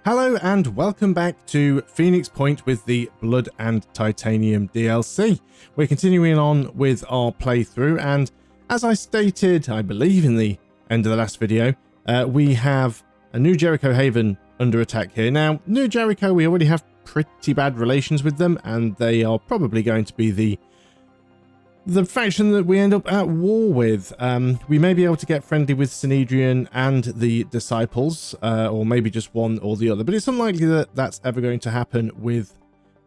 Hello and welcome back to Phoenix Point with the Blood and Titanium DLC. We're continuing on with our playthrough, and as I stated, I believe in the end of the last video, we have a New Jericho Haven under attack here. Now, New Jericho, we already have pretty bad relations with them, and they are probably going to be the faction that we end up at war with. We may be able to get friendly with Synedrian and the Disciples, or maybe just one or the other, but it's unlikely that that's ever going to happen with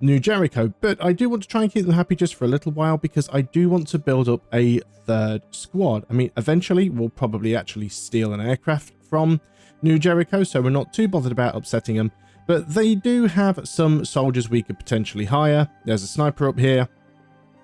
New Jericho. But I do want to try and keep them happy just for a little while, because I do want to build up a third squad. I mean, eventually we'll probably actually steal an aircraft from New Jericho, so we're not too bothered about upsetting them, but they do have some soldiers we could potentially hire. There's a sniper up here.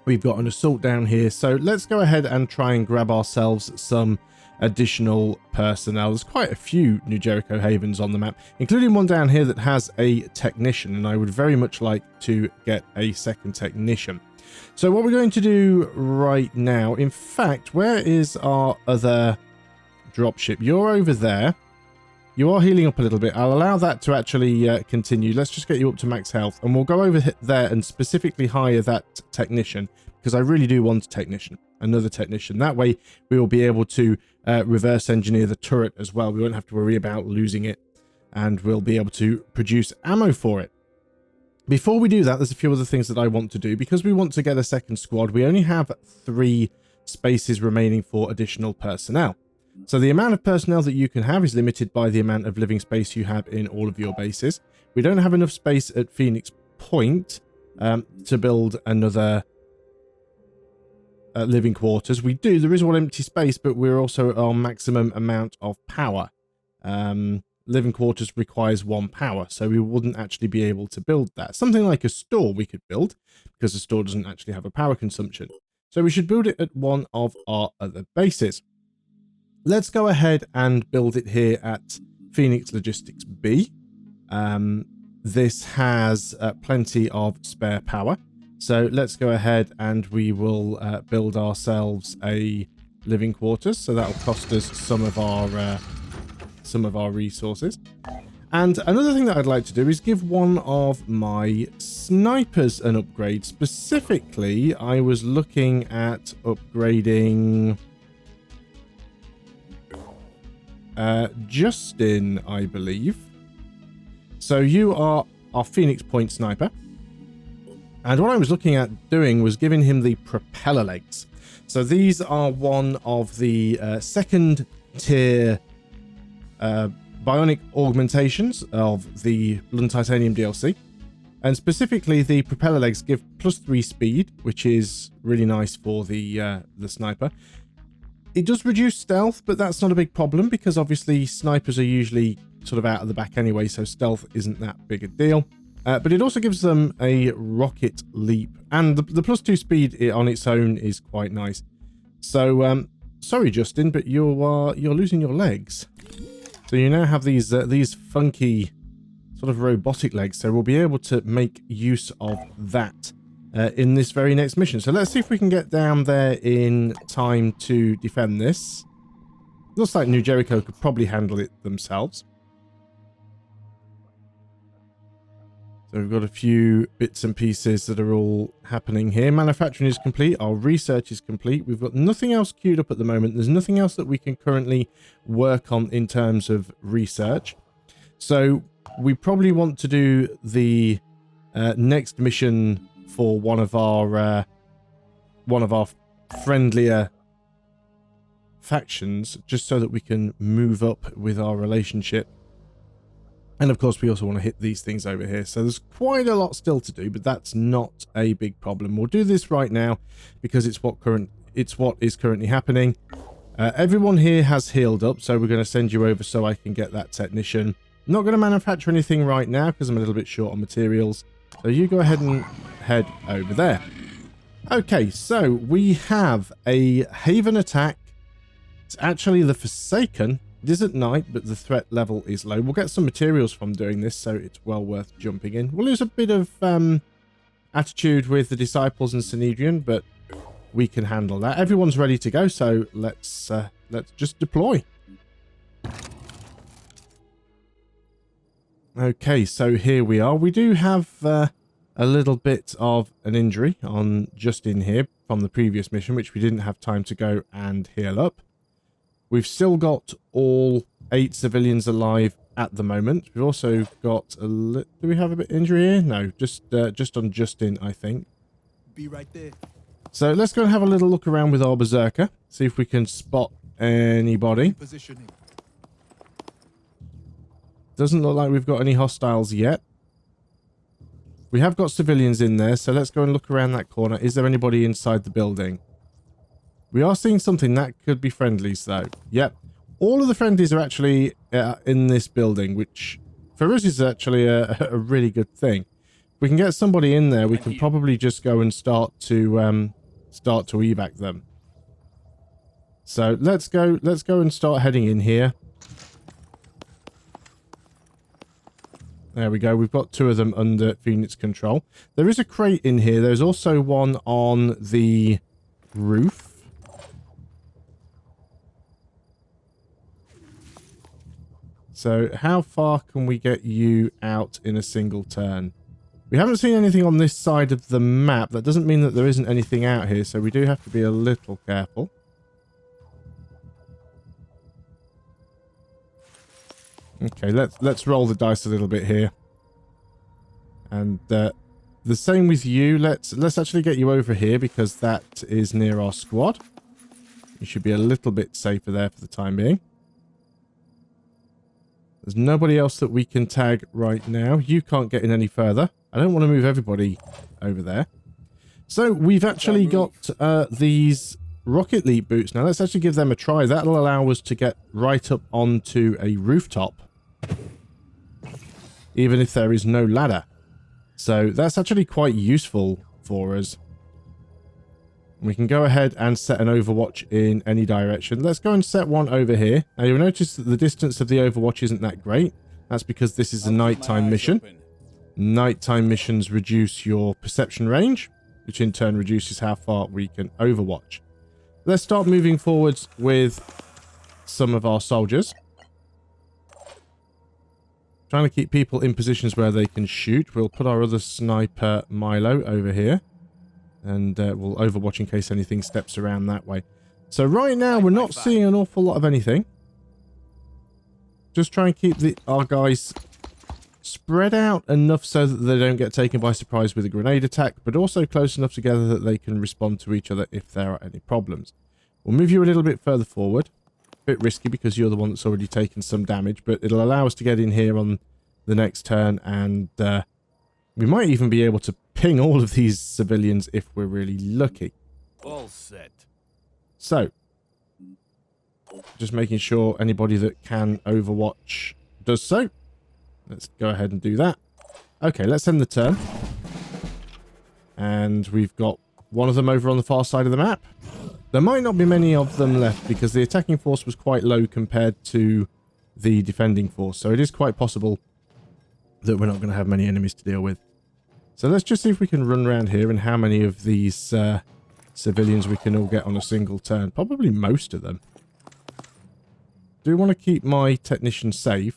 We've got an assault down here, so let's go ahead and try and grab ourselves some additional personnel. There's quite a few New Jericho Havens on the map, including one down here that has a technician, and I would very much like to get a second technician. So what we're going to do right now, in fact, where is our other dropship? You're over there. You are healing up a little bit. I'll allow that to actually continue. Let's just get you up to max health, and we'll go over there and specifically hire that technician, because I really do want a technician, another technician. That way we will be able to reverse engineer the turret as well. We won't have to worry about losing it, and we'll be able to produce ammo for it. Before we do that, there's a few other things that I want to do. Because we want to get a second squad, we only have 3 spaces remaining for additional personnel. So the amount of personnel that you can have is limited by the amount of living space you have in all of your bases. We don't have enough space at Phoenix Point to build another living quarters. We do. There is one empty space, but we're also at our maximum amount of power. Living quarters requires 1 power, so we wouldn't actually be able to build that. Something like a store we could build, because the store doesn't actually have a power consumption. So we should build it at one of our other bases. Let's go ahead and build it here at Phoenix Logistics B. This has plenty of spare power. So let's go ahead and we will build ourselves a living quarters. So that'll cost us some of our resources. And another thing that I'd like to do is give one of my snipers an upgrade. Specifically, I was looking at upgrading Justin, I believe. So you are our Phoenix Point sniper, and what I was looking at doing was giving him the propeller legs. So these are one of the second tier bionic augmentations of the Blood and Titanium DLC, and specifically the propeller legs give +3 speed, which is really nice for the sniper. It does reduce stealth, but that's not a big problem, because obviously snipers are usually sort of out of the back anyway, so stealth isn't that big a deal. But it also gives them a rocket leap, and the +2 speed on its own is quite nice. So, sorry Justin, but you're losing your legs. So you now have these funky sort of robotic legs, so we'll be able to make use of that in this very next mission. So let's see if we can get down there in time to defend this. Looks like New Jericho could probably handle it themselves. So we've got a few bits and pieces that are all happening here. Manufacturing is complete. Our research is complete. We've got nothing else queued up at the moment. There's nothing else that we can currently work on in terms of research. So we probably want to do the next mission for one of our friendlier factions, just so that we can move up with our relationship. And of course we also want to hit these things over here. So there's quite a lot still to do, but that's not a big problem. We'll do this right now because it's what is currently happening. Everyone here has healed up, so we're going to send you over so I can get that technician. I'm not going to manufacture anything right now because I'm a little bit short on materials. So you go ahead and head over there. Okay, so we have a Haven attack. It's actually the Forsaken. It is at night, but the threat level is low. We'll get some materials from doing this, so it's well worth jumping in. We'll lose a bit of attitude with the Disciples and Synedrian, but we can handle that. Everyone's ready to go, so let's just deploy. Okay, so here we are. We do have a little bit of an injury on just in here from the previous mission, which we didn't have time to go and heal up. We've still got all 8 civilians alive at the moment. We've also got a do we have a bit of injury here? No, just on Justin, I think. Be right there. So let's go and have a little look around with our berserker. See if we can spot anybody. Positioning. Doesn't look like we've got any hostiles yet. We have got civilians in there, so let's go and look around that corner. Is there anybody inside the building? We are seeing something that could be friendlies, though. Yep. All of the friendlies are actually in this building, which for us is actually a really good thing. If we can get somebody in there, we can probably just go and start to evac them. So let's go and start heading in here. There we go. We've got 2 of them under Phoenix control. There is a crate in here. There's also one on the roof. So how far can we get you out in a single turn? We haven't seen anything on this side of the map. That doesn't mean that there isn't anything out here, so we do have to be a little careful. Okay, let's roll the dice a little bit here. And the same with you. Let's actually get you over here because that is near our squad. You should be a little bit safer there for the time being. There's nobody else that we can tag right now. You can't get in any further. I don't want to move everybody over there. So we've actually got these rocket leap boots. Now let's actually give them a try. That'll allow us to get right up onto a rooftop, even if there is no ladder. So that's actually quite useful for us. We can go ahead and set an overwatch in any direction. Let's go and set one over here. Now you'll notice that the distance of the overwatch isn't that great. That's because this is a nighttime mission. Nighttime missions reduce your perception range, which in turn reduces how far we can overwatch. Let's start moving forwards with some of our soldiers. Trying to keep people in positions where they can shoot. We'll put our other sniper, Milo, over here. And we'll overwatch in case anything steps around that way. So right now, we're not seeing an awful lot of anything. Just try and keep our guys spread out enough so that they don't get taken by surprise with a grenade attack, but also close enough together that they can respond to each other if there are any problems. We'll move you a little bit further forward. Bit risky because you're the one that's already taken some damage, but it'll allow us to get in here on the next turn, and we might even be able to ping all of these civilians if we're really lucky. All set. So, just making sure anybody that can overwatch does so. Let's go ahead and do that. Okay, let's end the turn. And we've got one of them over on the far side of the map. There might not be many of them left because the attacking force was quite low compared to the defending force. So it is quite possible that we're not going to have many enemies to deal with. So let's just see if we can run around here and how many of these civilians we can all get on a single turn. Probably most of them. Do want to keep my technician safe.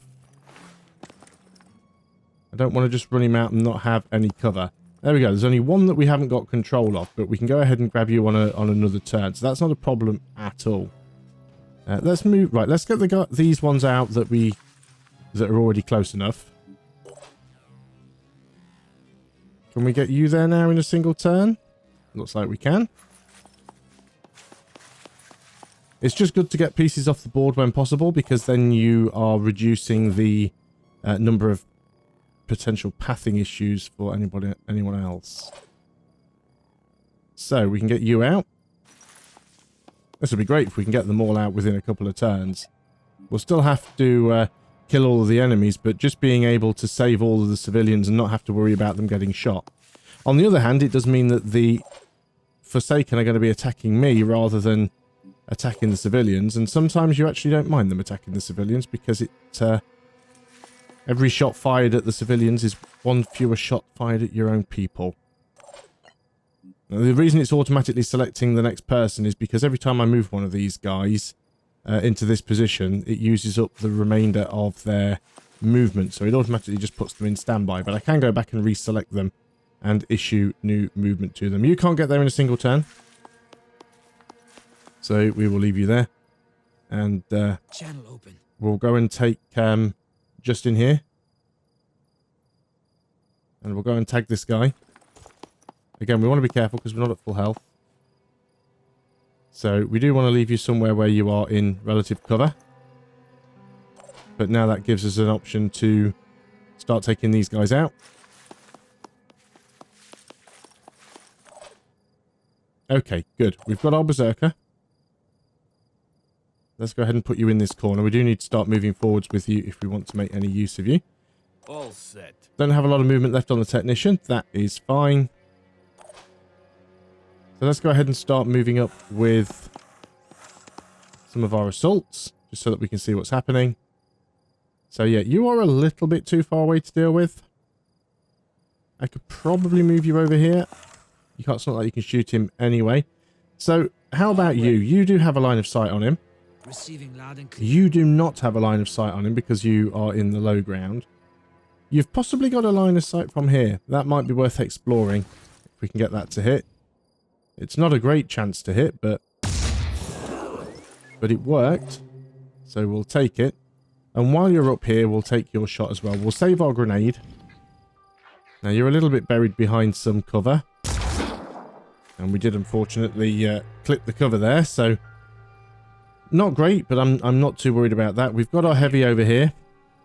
I don't want to just run him out and not have any cover. There we go. There's only one that we haven't got control of, but we can go ahead and grab you on another turn. So that's not a problem at all. Let's move. Right, let's get these ones out that are already close enough. Can we get you there now in a single turn? Looks like we can. It's just good to get pieces off the board when possible, because then you are reducing the number of potential pathing issues for anyone else. So we can get you out. This would be great if we can get them all out within a couple of turns. We'll still have to kill all of the enemies, but just being able to save all of the civilians and not have to worry about them getting shot. On the other hand, it does mean that the Forsaken are going to be attacking me rather than attacking the civilians, and sometimes you actually don't mind them attacking the civilians because every shot fired at the civilians is one fewer shot fired at your own people. Now, the reason it's automatically selecting the next person is because every time I move one of these guys into this position, it uses up the remainder of their movement, so it automatically just puts them in standby, but I can go back and reselect them and issue new movement to them. You can't get there in a single turn, so we will leave you there, and Channel open. we'll go and take Justin here, and we'll go and tag this guy. Again, we want to be careful because we're not at full health, so we do want to leave you somewhere where you are in relative cover. But now that gives us an option to start taking these guys out. Okay, good. We've got our Berserker. Let's go ahead and put you in this corner. We do need to start moving forwards with you if we want to make any use of you. All set. Don't have a lot of movement left on the Technician. That is fine. So let's go ahead and start moving up with some of our assaults, just so that we can see what's happening. So yeah, you are a little bit too far away to deal with. I could probably move you over here. You can't, it's not like you can shoot him anyway. So how about you? You do have a line of sight on him. Receiving loud and clear. You do not have a line of sight on him because you are in the low ground. You've possibly got a line of sight from here. That might be worth exploring if we can get that to hit. It's not a great chance to hit, but it worked. So we'll take it. And while you're up here, we'll take your shot as well. We'll save our grenade. Now, you're a little bit buried behind some cover. And we did, unfortunately, clip the cover there. So, not great, but I'm not too worried about that. We've got our heavy over here.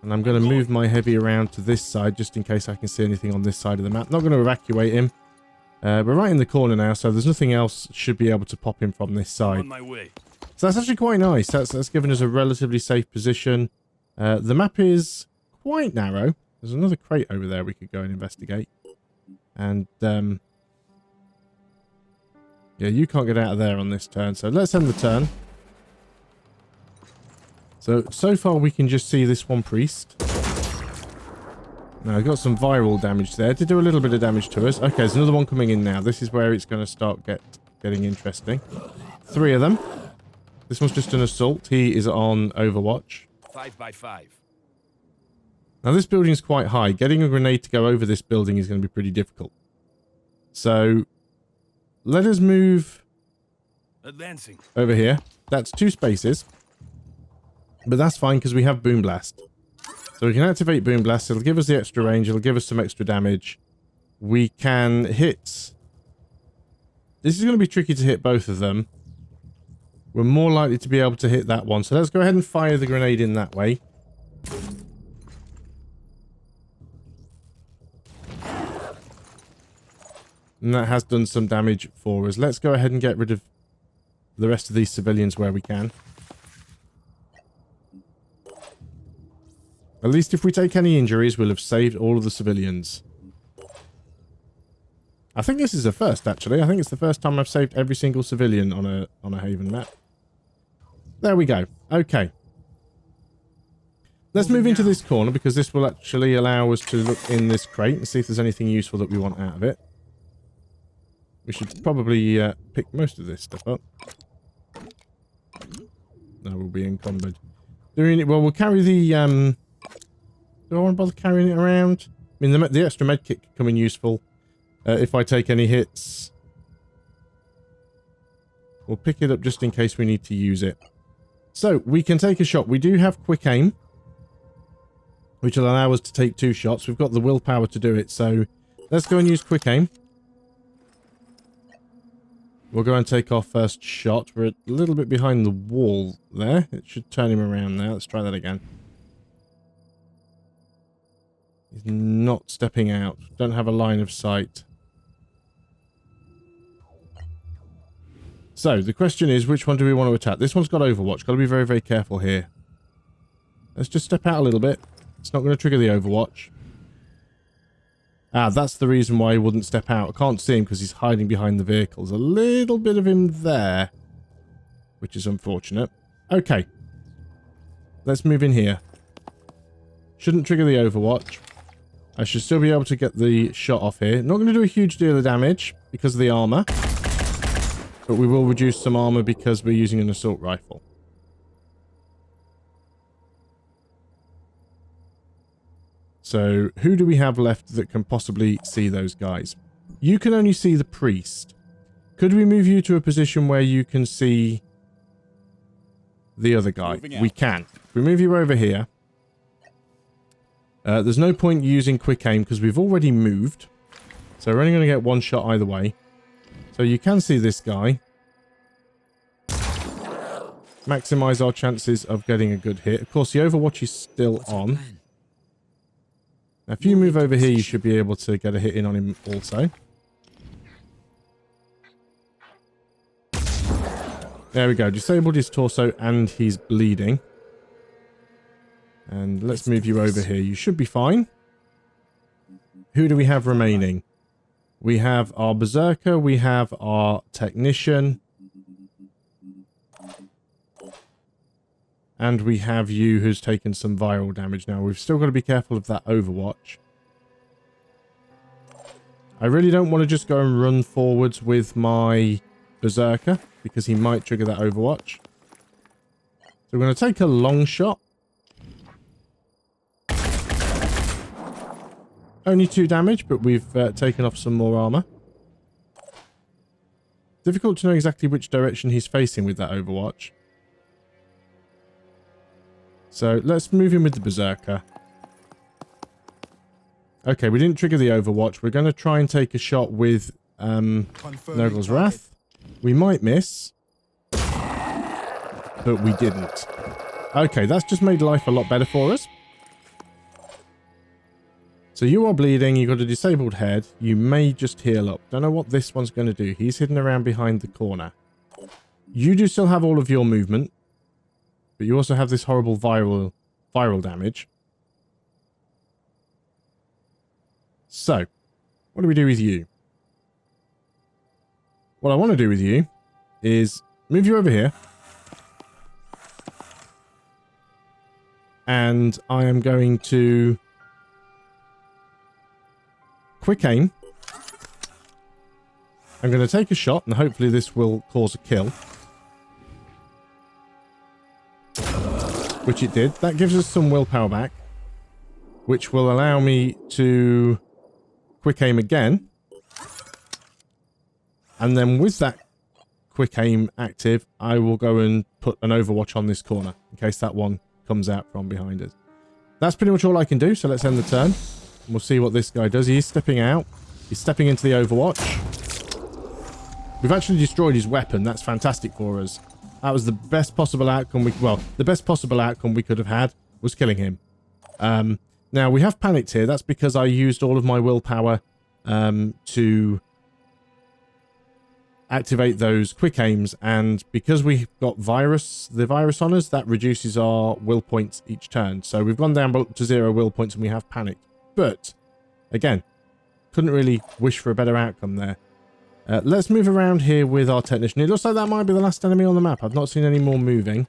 And I'm going to move my heavy around to this side, just in case I can see anything on this side of the map. Not going to evacuate him. We're right in the corner now, so there's nothing else should be able to pop him from this side. On my way. So that's actually quite nice. That's given us a relatively safe position. The map is quite narrow. There's another crate over there we could go and investigate. And, yeah, you can't get out of there on this turn. So let's end the turn. So far we can just see this one priest. Now, I've got some viral damage there. Did do a little bit of damage to us. Okay, there's another one coming in now. This is where it's going to start getting interesting. 3 of them. This one's just an assault. He is on Overwatch. 5 by 5. Now, this building's quite high. Getting a grenade to go over this building is going to be pretty difficult. So, let us move Advancing. over here. That's 2 spaces. But that's fine because we have Boom Blast. So we can activate Boom Blast. It'll give us the extra range. It'll give us some extra damage. We can hit... This is going to be tricky to hit both of them. We're more likely to be able to hit that one. So let's go ahead and fire the grenade in that way. And that has done some damage for us. Let's go ahead and get rid of the rest of these civilians where we can. At least if we take any injuries, we'll have saved all of the civilians. I think this is a first, actually. I think it's the first time I've saved every single civilian on a Haven map. There we go. Okay. Let's move into this corner because this will actually allow us to look in this crate and see if there's anything useful that we want out of it. We should probably pick most of this stuff up. No, we'll be encumbered. Doing it well. We'll carry the. Do I want to bother carrying it around? I mean, the extra med kit could come in useful if I take any hits. We'll pick it up just in case we need to use it. So we can take a shot. We do have quick aim, which will allow us to take 2 shots. We've got the willpower to do it. So let's go and use quick aim. We'll go and take our first shot. We're a little bit behind the wall there. It should turn him around now. Let's try that again. He's not stepping out. Don't have a line of sight. So, the question is, which one do we want to attack? This one's got Overwatch. Got to be very, very careful here. Let's just step out a little bit. It's not going to trigger the Overwatch. Ah, that's the reason why he wouldn't step out. I can't see him because he's hiding behind the vehicles. A little bit of him there, which is unfortunate. Okay. Let's move in here. Shouldn't trigger the Overwatch. I should still be able to get the shot off here. Not going to do a huge deal of damage because of the armor. But we will reduce some armor because we're using an assault rifle. So who do we have left that can possibly see those guys? You can only see the priest. Could we move you to a position where you can see the other guy? We can. If we move you over here. There's no point using quick aim because we've already moved. So we're only going to get one shot either way. So you can see this guy. Maximize our chances of getting a good hit. Of course, the Overwatch is still on. Now, if you move over here, you should be able to get a hit in on him also. There we go. Disabled his torso and he's bleeding. And let's move you over here. You should be fine. Who do we have remaining? We have our Berserker. We have our Technician. And we have you who's taken some viral damage. Now, we've still got to be careful of that Overwatch. I really don't want to just go and run forwards with my Berserker, because he might trigger that Overwatch. So we're going to take a long shot. Only 2 damage, but we've taken off some more armor. Difficult to know exactly which direction he's facing with that Overwatch. So let's move him with the Berserker. Okay, we didn't trigger the Overwatch. We're going to try and take a shot with Nurgle's Wrath. We might miss. But we didn't. Okay, that's just made life a lot better for us. So you are bleeding. You've got a disabled head. You may just heal up. Don't know what this one's going to do. He's hidden around behind the corner. You do still have all of your movement. But you also have this horrible viral damage. So, what do we do with you? What I want to do with you is move you over here. And I am going to quick aim. I'm going to take a shot and hopefully this will cause a kill. Which it did. That gives us some willpower back. Which will allow me to quick aim again. And then with that quick aim active, I will go and put an Overwatch on this corner. In case that one comes out from behind us. That's pretty much all I can do. So let's end the turn. We'll see what this guy does. He's stepping out. He's stepping into the Overwatch. We've actually destroyed his weapon. That's fantastic for us. That was the best possible outcome the best possible outcome we could have had was killing him. Now, we have panicked here. That's because I used all of my willpower to activate those quick aims. And because we've got the virus on us, that reduces our will points each turn. So we've gone down to 0 will points and we have panicked. But, again, couldn't really wish for a better outcome there. Let's move around here with our Technician. It looks like that might be the last enemy on the map. I've not seen any more moving.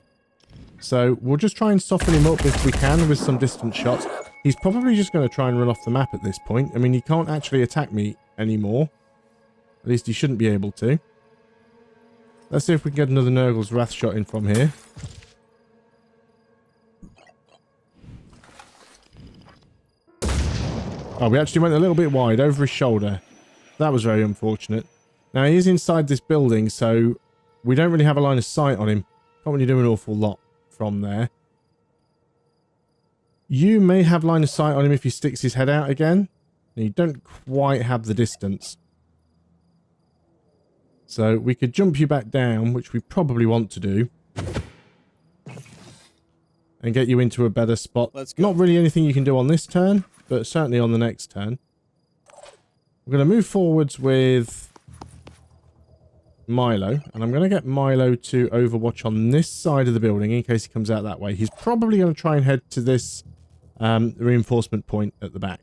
So we'll just try and soften him up if we can with some distant shots. He's probably just going to try and run off the map at this point. I mean, he can't actually attack me anymore. At least he shouldn't be able to. Let's see if we can get another Nurgle's Wrath shot in from here. Oh, we actually went a little bit wide over his shoulder. That was very unfortunate. Now, he is inside this building, so we don't really have a line of sight on him. Can't really do an awful lot from there. You may have line of sight on him if he sticks his head out again. You don't quite have the distance. So we could jump you back down, which we probably want to do. And get you into a better spot. Not really anything you can do on this turn, but certainly on the next turn. We're going to move forwards with Milo. And I'm going to get Milo to Overwatch on this side of the building in case he comes out that way. He's probably going to try and head to this reinforcement point at the back.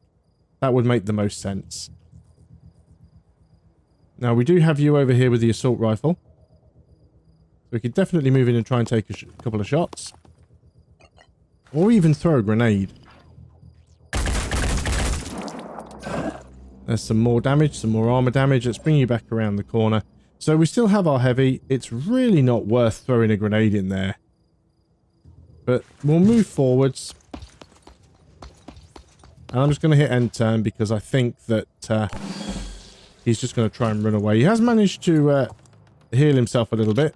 That would make the most sense. Now, we do have you over here with the assault rifle. We could definitely move in and try and take a couple of shots. Or even throw a grenade. There's some more damage, some more armor damage. Let's bring you back around the corner. So we still have our heavy. It's really not worth throwing a grenade in there. But we'll move forwards. And I'm just going to hit end turn because I think that he's just going to try and run away. He has managed to heal himself a little bit.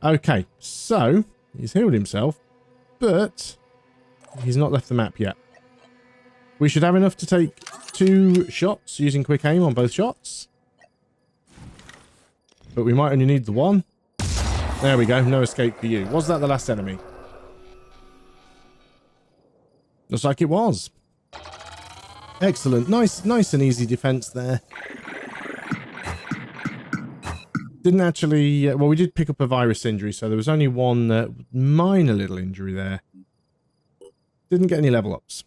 Okay, so he's healed himself, but he's not left the map yet. We should have enough to take 2 shots using quick aim on both shots. But we might only need the 1. There we go, no escape for you. Was that the last enemy? Looks like it was. Excellent. Nice and easy defense there. Didn't actually... well, we did pick up a virus injury, so there was only one minor little injury there. Didn't get any level ups.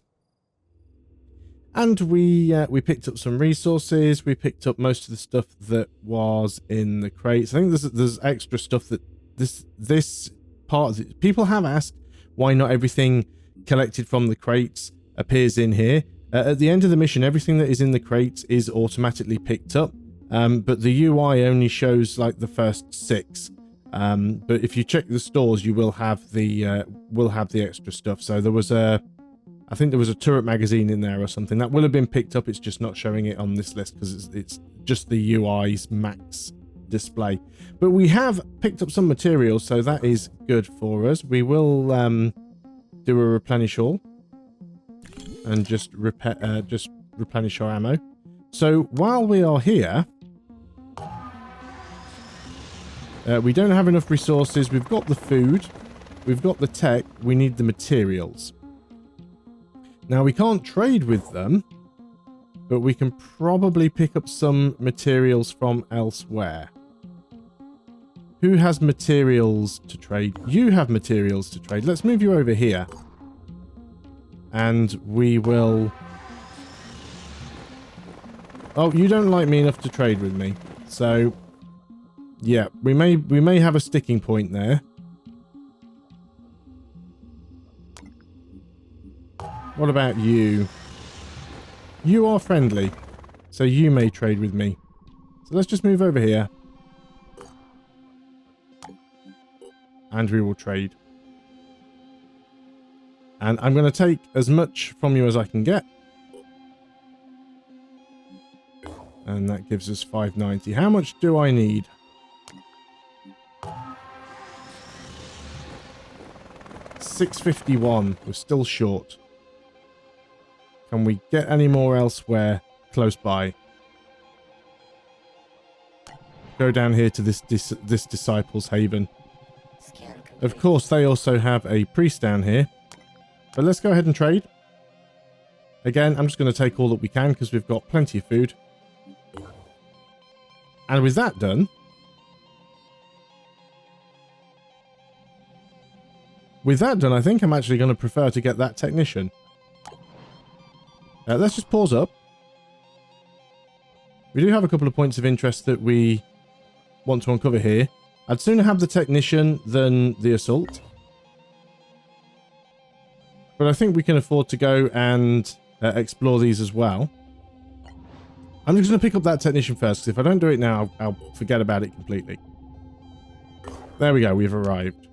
And we picked up some resources. We picked up most of the stuff that was in the crates. I think there's extra stuff that this part of it, people have asked why not everything collected from the crates appears in here. At the end of the mission, everything that is in the crates is automatically picked up, but the UI only shows like the first 6. But if you check the stores, you will have the extra stuff. So there was I think there was a turret magazine in there or something that will have been picked up. It's just not showing it on this list because it's just the UI's max display. But we have picked up some materials, so that is good for us. We will do a replenish all and just replenish our ammo. So while we are here, we don't have enough resources. We've got the food, we've got the tech, we need the materials. Now we can't trade with them, but we can probably pick up some materials from elsewhere. Who has materials to trade? You have materials to trade. Let's move you over here. And we will... oh, you don't like me enough to trade with me. So, yeah, we may have a sticking point there. What about you? You are friendly, so you may trade with me. So let's just move over here. And we will trade. And I'm going to take as much from you as I can get. And that gives us 590. How much do I need? $651. We're still short. Can we get any more elsewhere close by? Go down here to this Disciples Haven. Of course, they also have a priest down here. But let's go ahead and trade. Again, I'm just going to take all that we can because we've got plenty of food. And with that done... I think I'm actually going to prefer to get that technician. Let's just pause up. We do have a couple of points of interest that we want to uncover here. I'd sooner have the technician than the assault. But I think we can afford to go and explore these as well. I'm just going to pick up that technician first, because if I don't do it now, I'll forget about it completely. There we go, we've arrived.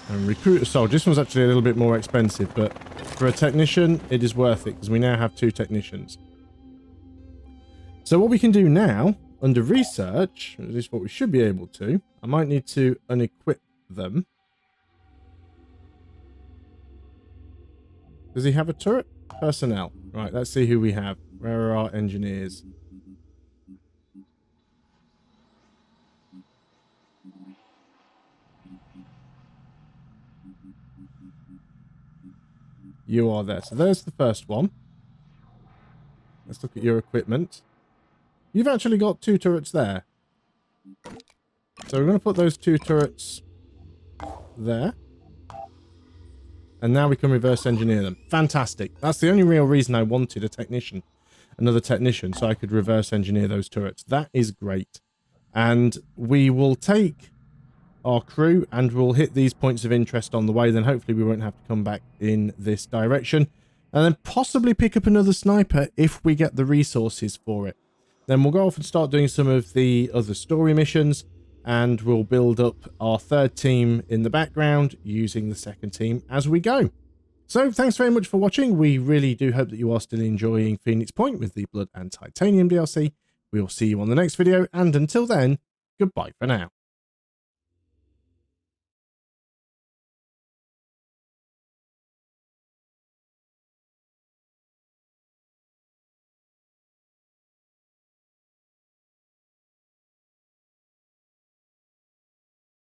And recruit a soldier. This one's actually a little bit more expensive, but for a technician, it is worth it, because we now have 2 technicians. So what we can do now, under research, at least what we should be able to, I might need to unequip them. Does he have a turret? Personnel. Right, let's see who we have. Where are our engineers? You are there. So there's the first one. Let's look at your equipment. You've actually got 2 turrets there. So we're going to put those 2 turrets there. And now we can reverse engineer them. Fantastic. That's the only real reason I wanted a technician. Another technician, so I could reverse engineer those turrets. That is great. And we will take our crew and we'll hit these points of interest on the way. Then hopefully we won't have to come back in this direction. And then possibly pick up another sniper if we get the resources for it. Then we'll go off and start doing some of the other story missions. and we'll build up our third team in the background using the second team as we go. So thanks very much for watching. We really do hope that you are still enjoying Phoenix Point with the Blood and Titanium DLC. We will see you on the next video, and until then, goodbye for now.